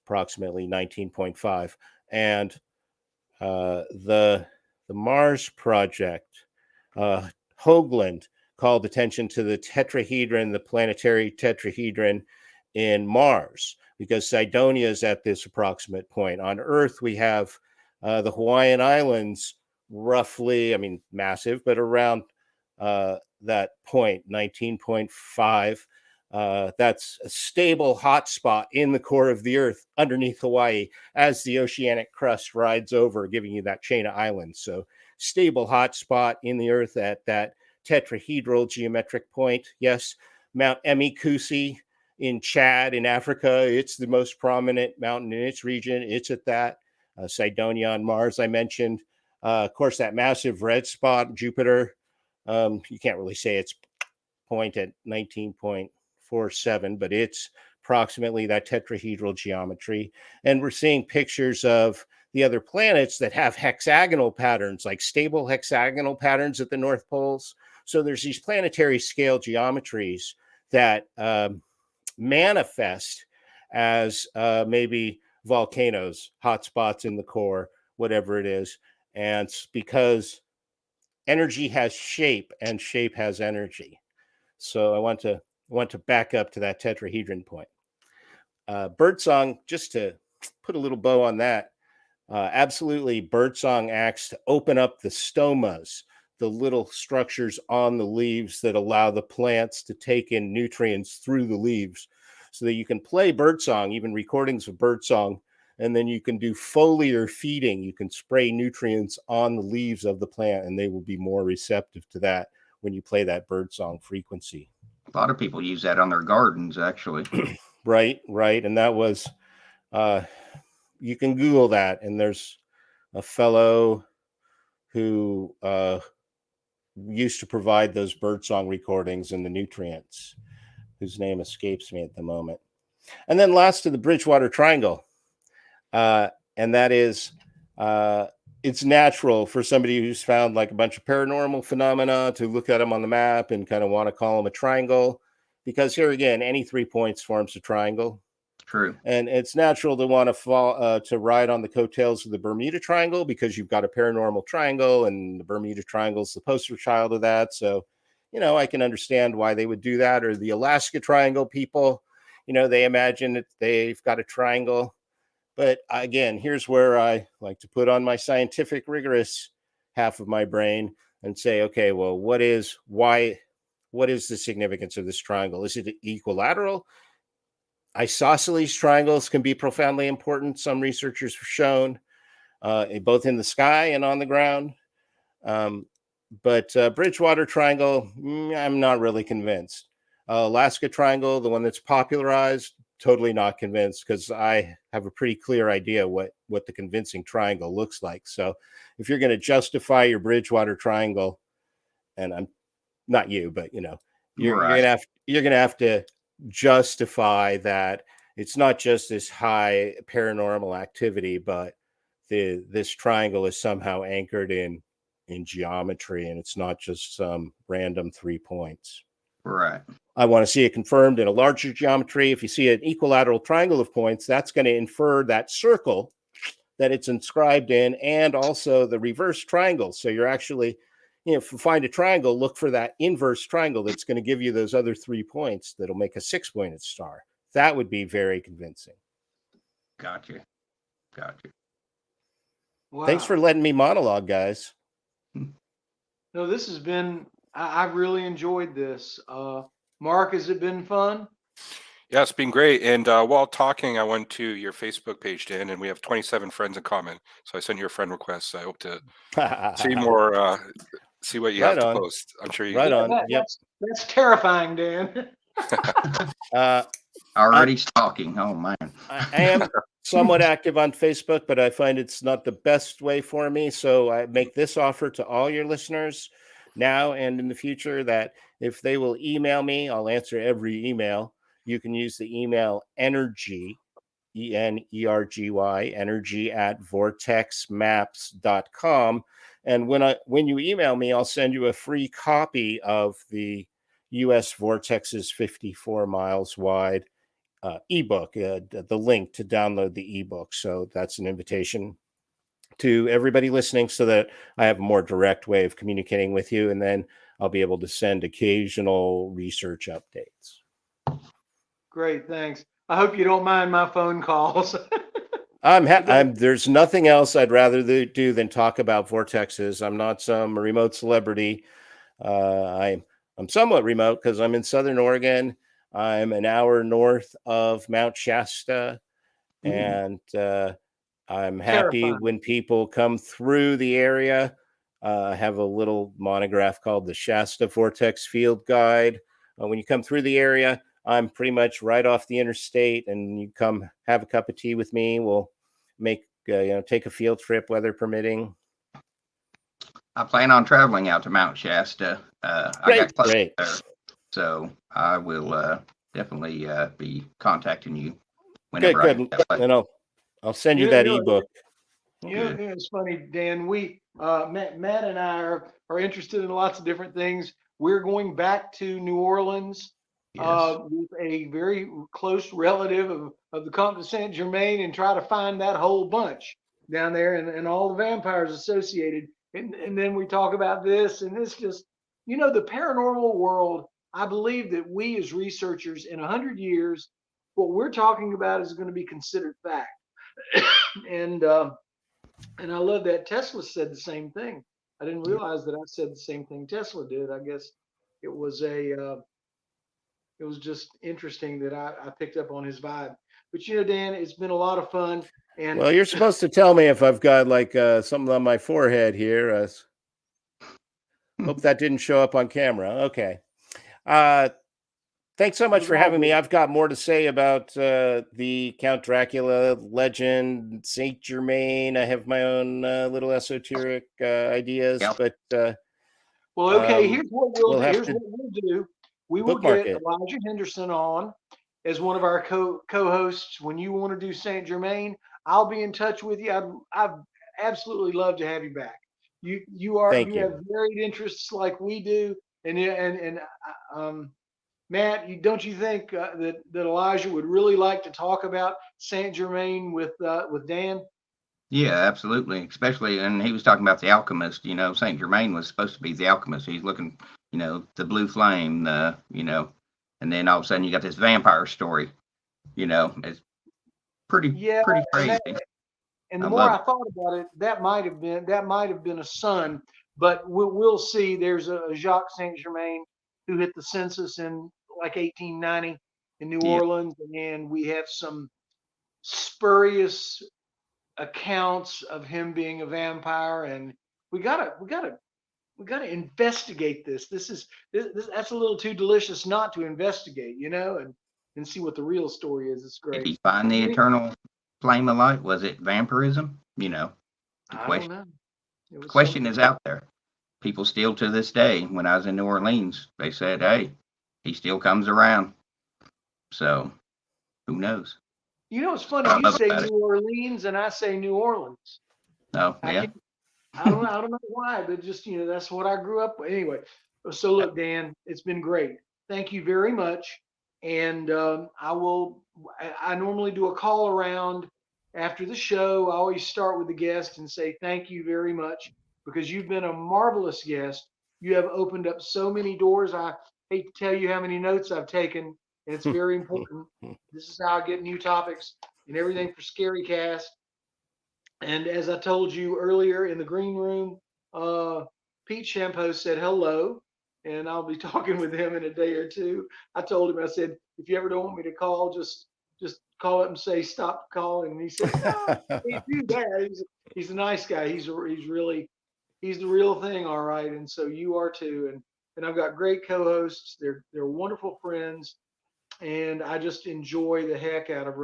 approximately 19.5. And the Mars project, Hoagland called attention to the tetrahedron, the planetary tetrahedron in Mars, because Cydonia is at this approximate point. On Earth, we have the Hawaiian Islands, roughly, I mean, massive, but around that point, 19.5. That's a stable hotspot in the core of the Earth underneath Hawaii as the oceanic crust rides over, giving you that chain of islands. So stable hotspot in the Earth at that tetrahedral geometric point. Yes, Mount Emikusi in Chad in Africa, it's the most prominent mountain in its region. It's at that. Cydonia on Mars, I mentioned. Of course, that massive red spot, Jupiter, you can't really say it's point at 19.47, but it's approximately that tetrahedral geometry. And we're seeing pictures of the other planets that have hexagonal patterns, like stable hexagonal patterns at the North Poles. So there's these planetary scale geometries that manifest as maybe volcanoes, hotspots in the core, whatever it is. And it's because energy has shape and shape has energy. So I want to back up to that tetrahedron point. Birdsong, just to put a little bow on that, absolutely birdsong acts to open up the stomas, the little structures on the leaves that allow the plants to take in nutrients through the leaves, so that you can play birdsong, even recordings of birdsong, and then you can do foliar feeding. You can spray nutrients on the leaves of the plant, and they will be more receptive to that when you play that birdsong frequency. A lot of people use that on their gardens, actually. Right. And that was, you can Google that, and there's a fellow who used to provide those birdsong recordings and the nutrients, whose name escapes me at the moment. And then last to the Bridgewater Triangle. And that is, it's natural for somebody who's found like a bunch of paranormal phenomena to look at them on the map and kind of want to call them a triangle, because here again, any 3 points forms a triangle. True. And it's natural to want to ride on the coattails of the Bermuda Triangle, because you've got a paranormal triangle, and the Bermuda Triangle is the poster child of that. So, I can understand why they would do that. Or the Alaska Triangle people, they imagine that they've got a triangle. But again, here's where I like to put on my scientific, rigorous half of my brain and say, okay, well, what is the significance of this triangle? Is it equilateral? Isosceles triangles can be profoundly important. Some researchers have shown, both in the sky and on the ground. But Bridgewater Triangle, I'm not really convinced. Alaska Triangle, the one that's popularized, totally not convinced, because I have a pretty clear idea what the convincing triangle looks like. So if you're going to justify your Bridgewater Triangle, and I'm not you, but you're Right. you're gonna have to justify that it's not just this high paranormal activity, but this triangle is somehow anchored in geometry, and it's not just some random 3 points. Right. I want to see it confirmed in a larger geometry. If you see an equilateral triangle of points, that's going to infer that circle that it's inscribed in, and also the reverse triangle. So you're actually, if you find a triangle, look for that inverse triangle that's going to give you those other 3 points that'll make a 6-pointed star. That would be very convincing. Gotcha. Wow. Thanks for letting me monologue, guys. No, this has been, I've really enjoyed this. Mark, has it been fun? Yeah, it's been great. And while talking, I went to your Facebook page, Dan, and we have 27 friends in common. So I sent you a friend request. I hope to see more, see what you Right have to on. post. I'm sure you Right on. Yep. That's terrifying, Dan. Already stalking. Oh man. I am somewhat active on Facebook, but I find it's not the best way for me. So I make this offer to all your listeners now and in the future, that if they will email me, I'll answer every email. You can use the email energy, ENERGY, energy at vortexmaps.com. And when you email me, I'll send you a free copy of the US Vortexes 54 miles wide ebook, the link to download the ebook. So that's an invitation to everybody listening, so that I have a more direct way of communicating with you. And then I'll be able to send occasional research updates. Great, thanks. I hope you don't mind my phone calls. There's nothing else I'd rather do than talk about vortexes. I'm not some remote celebrity. I'm somewhat remote because I'm in Southern Oregon. I'm an hour north of Mount Shasta, and I'm happy Terrifying. when people come through the area. I have a little monograph called the Shasta Vortex Field Guide. When you come through the area, I'm pretty much right off the interstate, and you come have a cup of tea with me. We'll take a field trip, weather permitting. I plan on traveling out to Mount Shasta. I got close Great. there, so I will definitely be contacting you whenever I get that way. And I'll send you that ebook. It's funny, Dan. Matt and I are interested in lots of different things. We're going back to New Orleans with a very close relative of the Comte de Saint Germain, and try to find that whole bunch down there and all the vampires associated. And then we talk about this, and it's just, the paranormal world. I believe that we as researchers in 100 years, what we're talking about is going to be considered fact. And I love that Tesla said the same thing. I didn't realize that I said the same thing Tesla did. I guess it was just interesting that I picked up on his vibe. But Dan, it's been a lot of fun. And well, you're supposed to tell me if I've got like something on my forehead here. Hope that didn't show up on camera. Okay. Thanks so much for having me. I've got more to say about the Count Dracula legend, Saint Germain. I have my own little esoteric ideas, but here's what we'll do. We will get it. Elijah Henderson on as one of our co-hosts. When you want to do Saint Germain, I'll be in touch with you. I'd absolutely love to have you back. You have varied interests like we do, and Matt, don't you think that Elijah would really like to talk about Saint Germain with Dan? Yeah, absolutely. Especially, and he was talking about the alchemist. Saint Germain was supposed to be the alchemist. He's looking, the blue flame, and then all of a sudden you got this vampire story. It's pretty Yeah, crazy. and the I more love I thought about it, that might have been a son, but we'll see. There's a Jacques Saint Germain who hit the census in like 1890 in New Yeah. Orleans, and we have some spurious accounts of him being a vampire, and we gotta investigate this. This that's a little too delicious not to investigate, and see what the real story is. It's Did great. he find the eternal flame of light? Was it vampirism? The I question, don't know. It was question something. is out there. People still to this day, when I was in New Orleans, they said, hey, he still comes around. So who knows? It's funny. I You love say about it. New Orleans, and I say New Orleans. Oh, I yeah. can't, I don't know why, but just that's what I grew up with. Anyway, so look, Dan, it's been great. Thank you very much. And I normally do a call around after the show. I always start with the guest and say thank you very much because you've been a marvelous guest. You have opened up so many doors. I hate to tell you how many notes I've taken, and it's very important. This is how I get new topics and everything for ScaryCast. And as I told you earlier in the green room, Pete Shampoo said hello, and I'll be talking with him in a day or two. I told him, I said, if you ever don't want me to call, just call up and say stop calling. And he said, no, can't do that. He's a nice guy. He's the real thing, all right. And so you are too. And I've got great co-hosts. They're wonderful friends, and I just enjoy the heck out of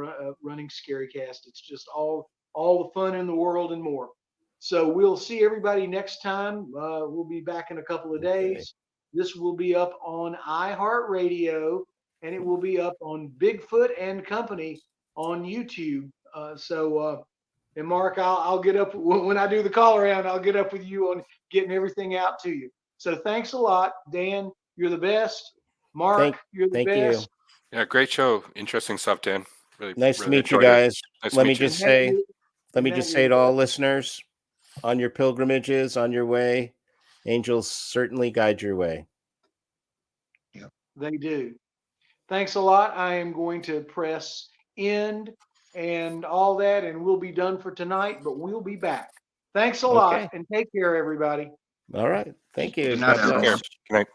running ScaryCast. It's just all the fun in the world and more. So we'll see everybody next time. We'll be back in a couple of days. This will be up on iHeartRadio, and it will be up on Bigfoot and Company on YouTube. And Mark, I'll get up when I do the call around. I'll get up with you on getting everything out to you. So thanks a lot, Dan. You're the best. Mark, you're the thank best. you. Yeah, great show. Interesting stuff, Dan. Really, Nice to really meet you enjoyed it. guys. Nice to Let me meet you. just say, Let me to all listeners, on your pilgrimages, on your way, angels certainly guide your way. They do. Thanks a lot. I am going to press end and all that, and we'll be done for tonight, but we'll be back. Thanks a lot, Okay. and take care, everybody. All right. Thank you. Good night, God bless. everyone. Good night.